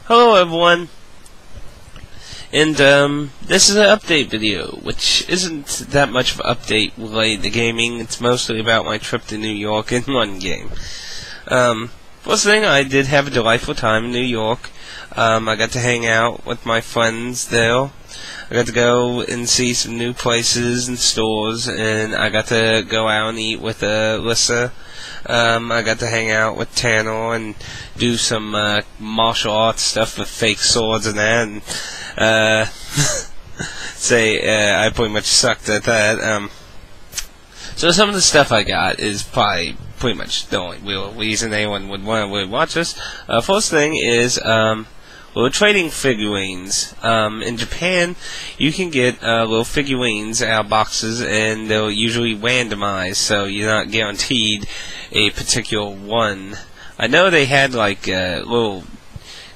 Hello everyone, and this is an update video, which isn't that much of an update related to gaming. It's mostly about my trip to New York in one game. First thing, I did have a delightful time in New York. I got to hang out with my friends there. I got to go and see some new places and stores, and I got to go out and eat with Alyssa. I got to hang out with Tanner and do some martial arts stuff with fake swords and that, and I pretty much sucked at that. So some of the stuff I got is probably pretty much the only real reason anyone would want to really watch this. First thing is we're trading figurines. In Japan, you can get little figurines out of boxes, and they're usually randomized, so you're not guaranteed a particular one. I know they had like little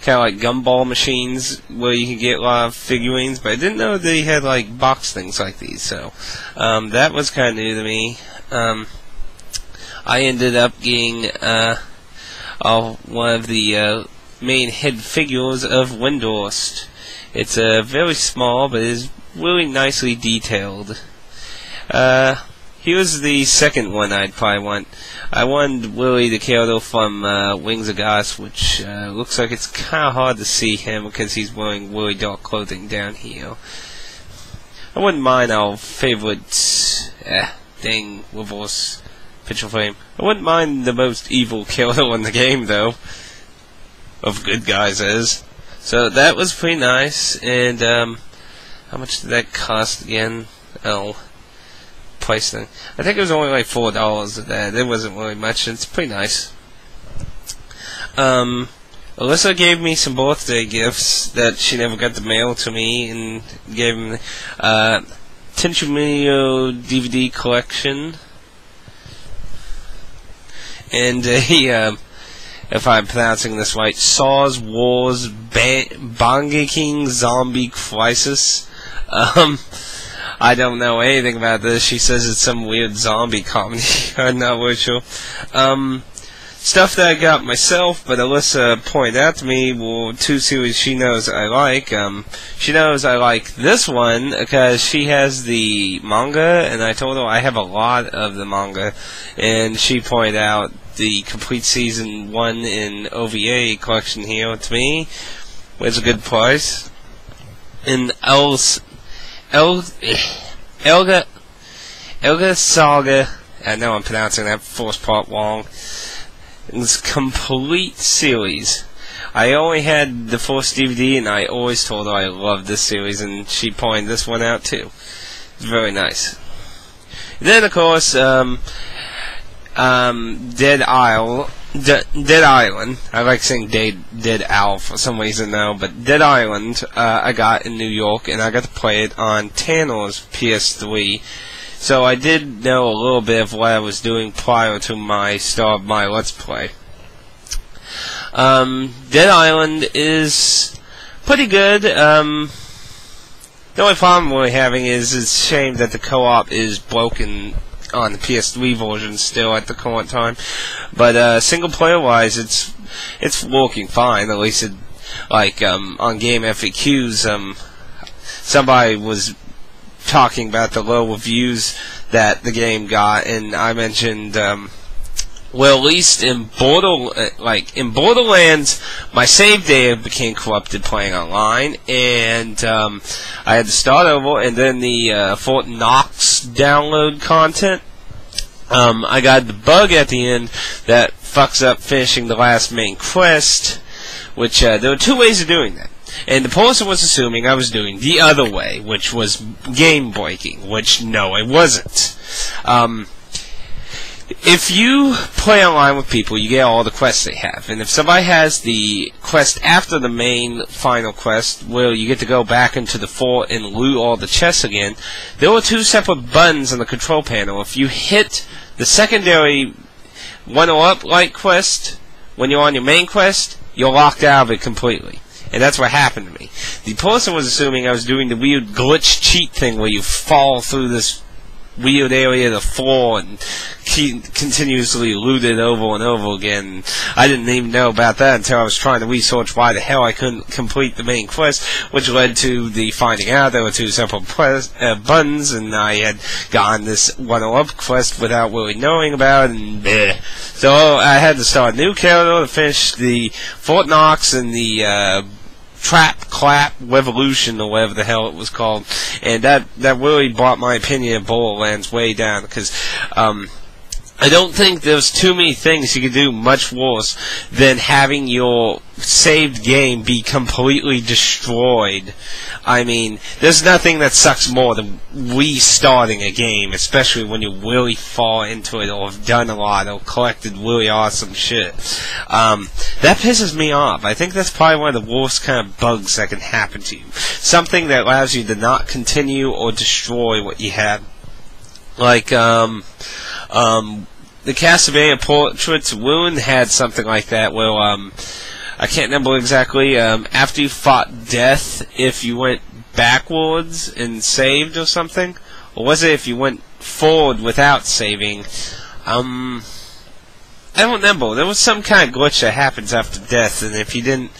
kind of like gumball machines where you can get a lot of figurines, but I didn't know they had like box things like these, so that was kind of new to me. I ended up getting one of the main head figures of Windhorst. It's very small, but is really nicely detailed. Here's the second one I'd probably want. I wanted Willie the Character from Wings of Goddess, which looks like it's kind of hard to see him because he's wearing really dark clothing down here. I wouldn't mind our favorite reverse picture frame. I wouldn't mind the most evil killer in the game, though. Of good guys is. So that was pretty nice. And how much did that cost again? Oh, price thing. I think it was only like $4 of that. It wasn't really much. It's pretty nice. Alyssa gave me some birthday gifts that she never got to mail to me, and gave me Tenchu Muyo DVD collection and a if I'm pronouncing this right, Saws Wars Bangeking Zombie Crisis. I don't know anything about this. She says it's some weird zombie comedy. I'm not really sure. Stuff that I got myself, but Alyssa pointed out to me were two series she knows I like. She knows I like this one because she has the manga, and I told her I have a lot of the manga, and she pointed out the complete season 1 in OVA collection here to me, which is a good price. And Elga Saga, I know I'm pronouncing that first part wrong. It's complete series. I only had the first DVD, and I always told her I loved this series, and she pointed this one out too. It's very nice. Then, of course, Dead Island. I like saying Dead Owl for some reason now, but Dead Island I got in New York, and I got to play it on Tanner's PS3. So I did know a little bit of what I was doing prior to my start of my Let's Play. Dead Island is pretty good. The only problem we're having is it's a shame that the co-op is broken on the PS3 version still at the current time, but single player wise, it's working fine. At least on Game FAQs, somebody was talking about the low reviews that the game got, and I mentioned well, at least in Borderlands, my save data became corrupted playing online, and I had to start over, and then the Fort Knox download content, I got the bug at the end that fucks up finishing the last main quest, which there were two ways of doing that. And the person was assuming I was doing the other way, which was game breaking, which no, it wasn't. If you play online with people, you get all the quests they have. And if somebody has the quest after the main final quest, where you get to go back into the fort and loot all the chests again, there are two separate buttons on the control panel. If you hit the secondary 1-up like quest when you're on your main quest, you're locked out of it completely. And that's what happened to me. The person was assuming I was doing the weird glitch cheat thing where you fall through this weird area of the floor and continuously looted over and over again. I didn't even know about that until I was trying to research why the hell I couldn't complete the main quest, which led to the finding out there were two separate buttons, and I had gotten this 1-up quest without really knowing about it, and bleh. So I had to start a new character to finish the Fort Knox and the Trap Clap Revolution, or whatever the hell it was called, and that really brought my opinion of Borderlands way down, because I don't think there's too many things you could do much worse than having your saved game be completely destroyed. I mean, there's nothing that sucks more than restarting a game, especially when you really fall into it or have done a lot or collected really awesome shit. That pisses me off. I think that's probably one of the worst kind of bugs that can happen to you. Something that allows you to not continue or destroy what you had. Like, the Castlevania Portraits of Ruin had something like that, where, I can't remember exactly, after you fought death, if you went backwards and saved or something, or was it if you went forward without saving? I don't remember. There was some kind of glitch that happens after death, and if you didn't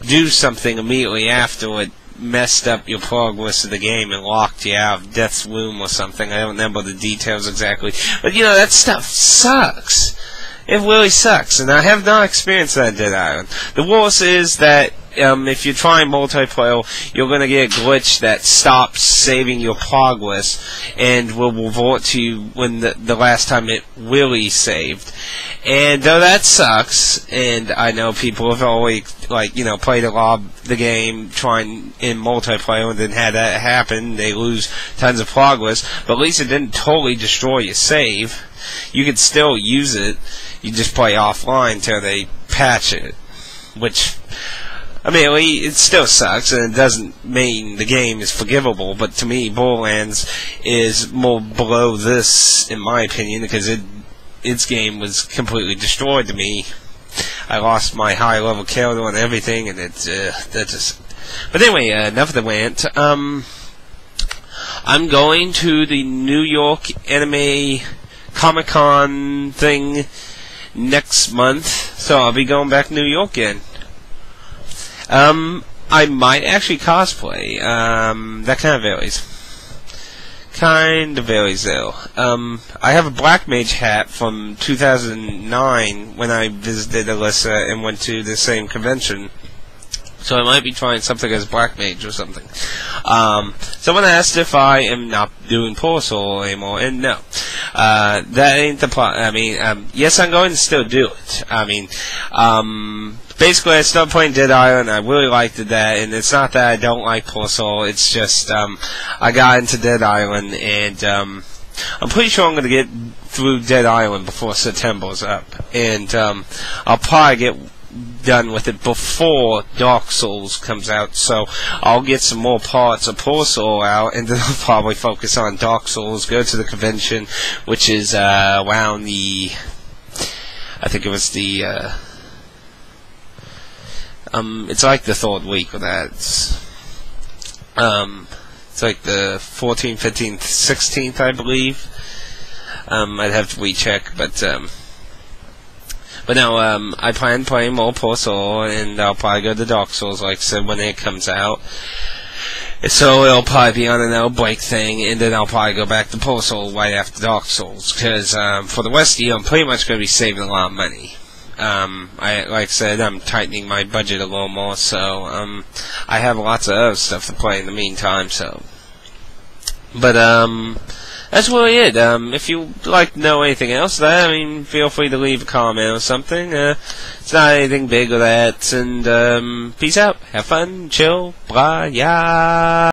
do something immediately after, it messed up your progress of the game and locked you out of Death's Womb or something. I don't remember the details exactly. But, you know, that stuff sucks. It really sucks, and I have not experienced that in Dead Island. The worst is that if you're trying multiplayer, you're going to get a glitch that stops saving your progress and will revert to you when the last time it really saved. And though that sucks, and I know people have always, like, you know, played a lot of the game trying in multiplayer and then had that happen, they lose tons of progress, but at least it didn't totally destroy your save. You could still use it, you just play offline till they patch it, which, I mean, it still sucks, and it doesn't mean the game is forgivable, but to me, Borderlands is more below this, in my opinion, because its game was completely destroyed to me. I lost my high-level character and everything, and that just... But anyway, enough of the rant. I'm going to the New York Anime Comic-Con thing next month, so I'll be going back to New York again. I might actually cosplay. That kind of varies. Though. I have a Black Mage hat from 2009 when I visited Alyssa and went to the same convention. So I might be trying something as Black Mage or something. Someone asked if I am not doing Poor Soul anymore, and no. That ain't the plot. I mean, yes, I'm going to still do it. I mean, basically, I started playing Dead Island, I really liked that, and it's not that I don't like Poor Soul, it's just, I got into Dead Island, and, I'm pretty sure I'm gonna get through Dead Island before September's up, and, I'll probably get done with it before Dark Souls comes out, so I'll get some more parts of Poor Soul out, and then I'll probably focus on Dark Souls, go to the convention, which is, around the, I think it was the, it's like the third week of that. It's like the 14th, 15th, 16th, I believe. I'd have to recheck, but no, I plan playing more Poor Soul, and I'll probably go to Dark Souls, like I said, when it comes out. So it'll probably be on an break thing, and then I'll probably go back to Poor Soul right after Dark Souls, because, for the rest of the year, I'm pretty much going to be saving a lot of money. Like I said, I'm tightening my budget a little more, so, I have lots of other stuff to play in the meantime, so. But, that's really it. If you'd like to know anything else, I mean, feel free to leave a comment or something. It's not anything big or that, and, peace out. Have fun, chill, blah, yeah.